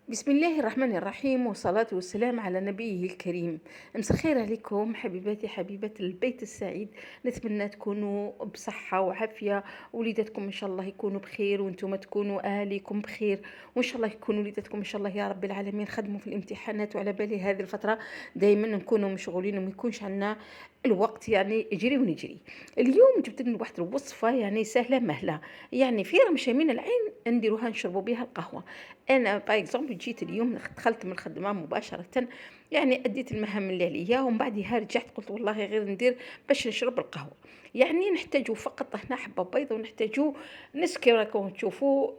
بسم الله الرحمن الرحيم والصلاة والسلام على نبيه الكريم. مساء الخير عليكم حبيباتي حبيبات البيت السعيد. نتمنى تكونوا بصحة وعافية، وليداتكم إن شاء الله يكونوا بخير، وانتم تكونوا أهاليكم بخير، وإن شاء الله يكونوا وليداتكم إن شاء الله يا رب العالمين خدموا في الامتحانات. وعلى بالي هذه الفترة دائما نكونوا مشغولين وما يكونش عندنا الوقت، يعني يجري ونجري. اليوم جبت لنا واحد الوصفة يعني سهلة مهلة، يعني في رمشة من العين نديروها نشربوا بها القهوة. انا باغ اكزومبل جيت اليوم دخلت من الخدمه مباشره، يعني اديت المهام اللي عليا، ومن بعدها رجعت قلت والله غير ندير باش نشرب القهوه. يعني نحتاجو فقط هنا حبه بيض، ونحتاجو نص كي راكم تشوفوا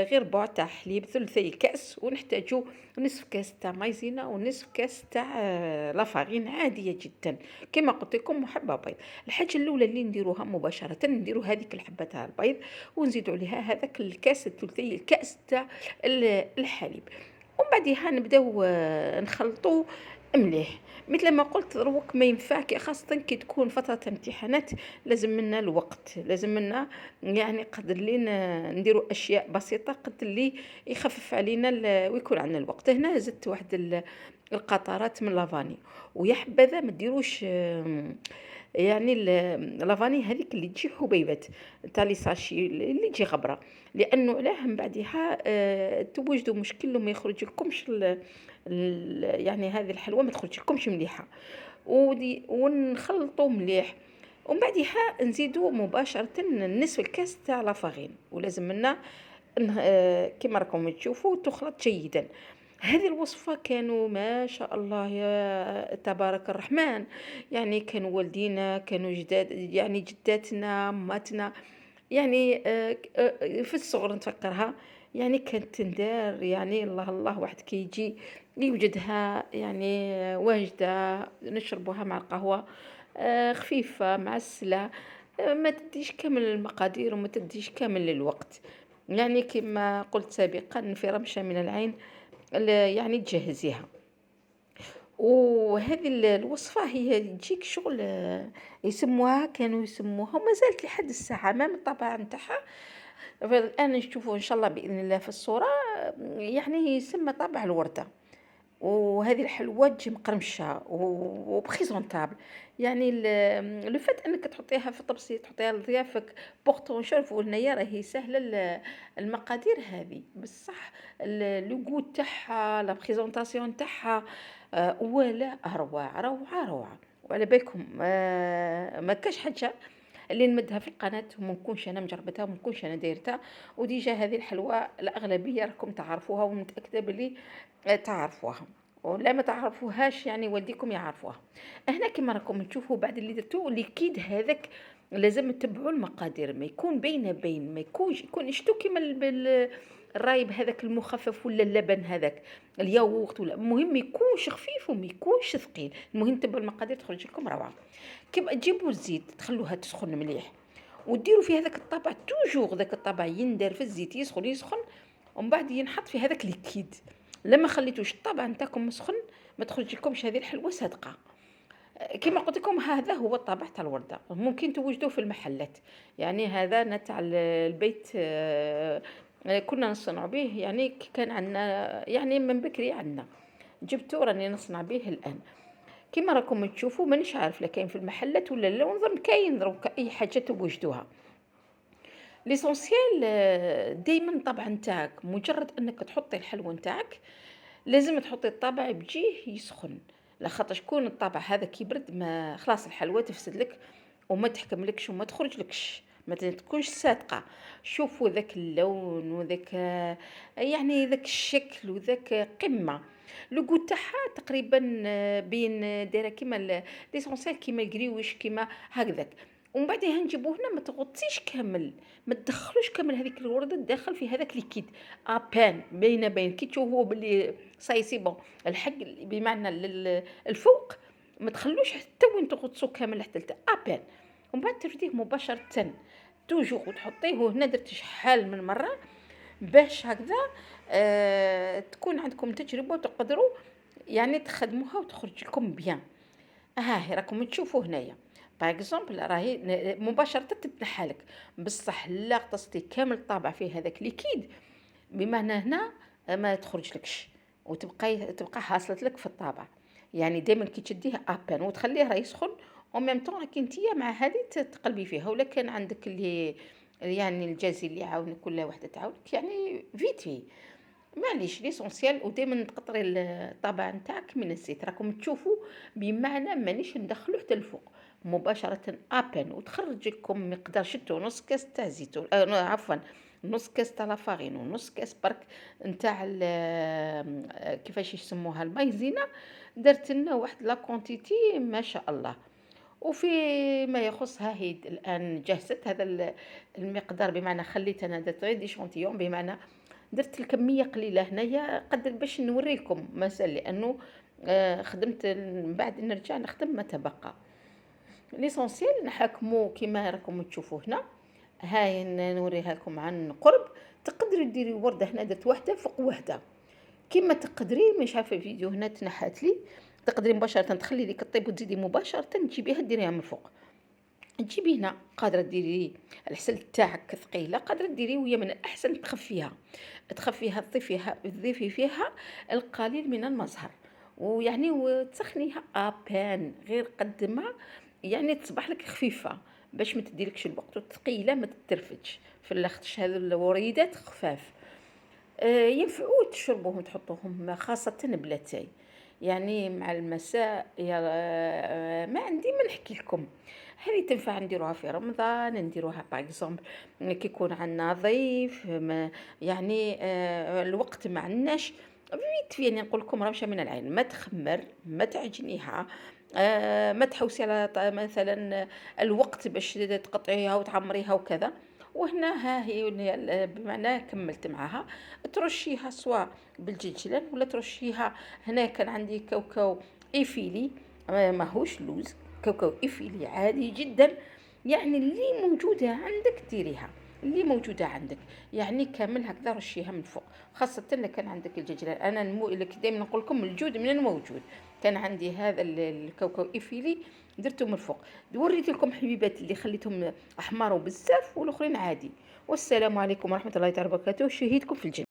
غير بوع تاع حليب ثلثي كاس، ونحتاجو نصف كاس تاع مايزينا ونصف كاس تاع لافارين عاديه جدا كما قلت لكم، وحبه بيض. الحاجه الاولى اللي نديروها مباشره نديرو هذيك الحبه تاع البيض، ونزيدوا عليها هذاك الكاس الثلثي الكاس تاع الحليب، ومن بعدها نبداو نخلطو مليح. مثل ما قلت دروك ما ينفع خاصة كي تكون فترة امتحانات، لازم منا الوقت، لازم منا يعني قدر لي نديرو اشياء بسيطة قدر لي يخفف علينا ويكون عندنا الوقت. هنا زدت واحد القطرات من لافاني، ويا حبذا ما ديروش يعني لافاني هذيك اللي تجي حبيبات تاع لي ساشي اللي تجي غبره، لانه علاه من بعدها توجدوا مشكل وما يخرج لكمش يعني هذه الحلوى ما تخرج لكمش مليحه. ودي ونخلطوا مليح، ومن بعدها نزيدوا مباشره نصف الكاس تاع لافارين، ولازم منا كما راكم تشوفوا تخلط جيدا. هذه الوصفة كانوا ما شاء الله يا تبارك الرحمن، يعني كانوا والدينا، كانوا جداد يعني جداتنا ماتنا، يعني في الصغر نتفكرها، يعني كانت تندار، يعني الله الله واحد كيجي يوجدها يعني واجدة نشربوها مع القهوة، خفيفة معسلة، ما تديش كامل المقادير وما تديش كامل الوقت. يعني كما قلت سابقا في رمشة من العين يعني تجهزيها. وهذه الوصفة هي تجيك شغل يسموها، كانوا يسموها وما زالت لحد الساعة ما من الطبع نتاعها. الآن نشوفوا إن شاء الله بإذن الله في الصورة، يعني يسمى طابع الوردة. وهذه الحلوى تجي مقرمشة وبخيزونتابل، يعني لو فات انك تحطيها في طبسي تحطيها لضيافك بورتون. شوفوا هنايا راهي سهله المقادير هذه بصح، لو غو تاعها لا بريزونطاسيون تاعها ولا روعه روعه روعه. وعلى بالكم ما كاش حاجه اللي نمدها في القناه وما نكونش انا مجربتها وما نكونش انا دايرتها. وديجا هذه الحلوى الاغلبيه راكم تعرفوها، ومتاكده بلي تعرفوها، ولا ما تعرفوهاش يعني والديكم يعرفوها. هنا كما راكم تشوفوا بعد اللي درتو ليكيد هذاك، لازم تتبعوا المقادير، ما يكون بين ما يكونش يكون شتو كيما الرايب هذاك المخفف ولا اللبن هذاك الياغورت، ولا المهم ما يكونش خفيف وما يكونش ثقيل، المهم تبعوا المقادير تخرج لكم روعه. كيما تجيبوا الزيت تخلوها تسخن مليح، وديروا في هذاك الطبع توجور ذاك الطبع يندر في الزيت يسخن يسخن، ومن بعد ينحط في هذاك ليكيد. لما خليتوش الطبع نتاعكم مسخن ما تخرج لكمش هذه الحلوى صادقه. كما قلت لكم هذا هو الطابع تاع الورده، ممكن توجدوه في المحلات، يعني هذا تاع البيت كنا نصنع به، يعني كان عندنا يعني من بكري عندنا، جبته راني نصنع به الان. كما راكم تشوفوا مانيش عارف لا كاين في المحلات ولا لا، ونظن كاين دروك اي حاجه توجدوها. ليسونسيال دائما طبعا نتاعك مجرد انك تحطي الحلوى نتاعك لازم تحطي الطابع بجيه يسخن، لخاطر شكون الطابع هذا كيبرد ما خلاص الحلوى تفسد لك وما تحكملكش وما تخرجلكش، ما تكونش صادقه. شوفوا ذاك اللون وذاك يعني ذاك الشكل وذاك قمه. لو غو تاعها تقريبا بين دايره كيما ليسونسيال كيما الكريوش كيما هكذاك. ومن بعدها نجيبو هنا ما تغطيش كامل، ما تدخلوش كامل هذيك الورده تدخل في هذاك ليكيد ابان بين كي تشوفوا باللي صاي سي بون الحق بمعنى الفوق، ما تخلوش حتى وين تغطسوا كامل حتى ابان. ومن بعد تفرديه مباشره توجور وتحطيه هنا. درت شحال من مره باش هكذا تكون عندكم تجربه وتقدروا يعني تخدموها وتخرج لكم بيان. ها هي راكم تشوفوا هنايا باغ اكزومبل راهي مباشره تتنحى لك، بصح لا غطستي كامل الطابع فيه هذاك ليكيد، بمعنى هنا ما تخرجلكش، تبقى حاصلت لك في الطابع. يعني دائما كي تشديه ابان وتخليه راه يسخن، او ميم طون راكي نتيا مع هذه تقلبي فيها. ولا كان عندك اللي يعني الجازي اللي يعاونك كل وحده تعاونك، يعني فيتي معليش ليسونسيال. ودائما تقطري الطابع نتاعك من الزيت، راكم تشوفوا بمعنى مانيش ندخلو حتى الفوق، مباشرة ابان، وتخرج لكم مقدار شتو نص كاس تاع زيتون، عفوا نص كاس تاع لافارين ونص كاس برك نتاع كيفاش يسموها المايزينا. درت لنا واحد لا كونتيتي ما شاء الله. وفي ما يخص ها هي الان جهزت هذا المقدار، بمعنى خليت انا درت غير دي شونتيون، بمعنى درت الكميه قليله هنايا قد باش نوري لكم مازال، لانه خدمت من بعد نرجع نخدم ما تبقى. ليسونسيال نحكمو كيما راكم تشوفوا هنا. هاي نوريها لكم عن قرب. تقدري ديري ورده هنا، درت وحده فوق وحده كيما تقدري. مش عارفه الفيديو هنا تنحات لي. تقدري مباشره تخلي لك الطيب وتزيدي مباشره تجيبيها ديريها من فوق. تجيبي هنا قادره ديري الحسل تاعك ثقيله، قادره ديري وهي من الاحسن تخفيها تضيفي فيها القليل من المزهر، ويعني وتسخنيها ابان غير قد ما يعني تصبح لك خفيفه، باش ما تديلكش الوقت، وثقيله ما تترفدش في الاختش. هذو الوريدات خفاف، ينفعوا تشربوهم تحطوهم خاصة بلاتاي، يعني مع المساء يا ما عندي ما نحكي لكم. هذه تنفع نديروها في رمضان، نديروها باغ اكزومبل كي يكون عندنا ضيف، ما يعني الوقت ما عندناش فيت. يعني نقول لكم راه مشى من العين، ما تخمر ما تعجنيها، ما تحوسي على مثلا الوقت باش تقطعيها وتعمريها وكذا. وهنا ها هي بمعنى كملت معاها. ترشيها سواء بالجلجلان ولا ترشيها. هنا كان عندي كاوكاو ايفيلي، ماهوش لوز، كاوكاو ايفيلي عادي جدا. يعني اللي موجودة عندك ديريها، اللي موجودة عندك يعني كامل هكذا رشيها من فوق. خاصة اللي كان عندك الجلجلان، انا اللي دائما نقول لكم الجود من الموجود. كان عندي هذا الكاوكاو ايفيلي درته من فوق. وريت لكم حبيبات اللي خليتهم احمروا بزاف والاخرين عادي. والسلام عليكم ورحمه الله تعالى وبركاته. شهيدكم في الجنة.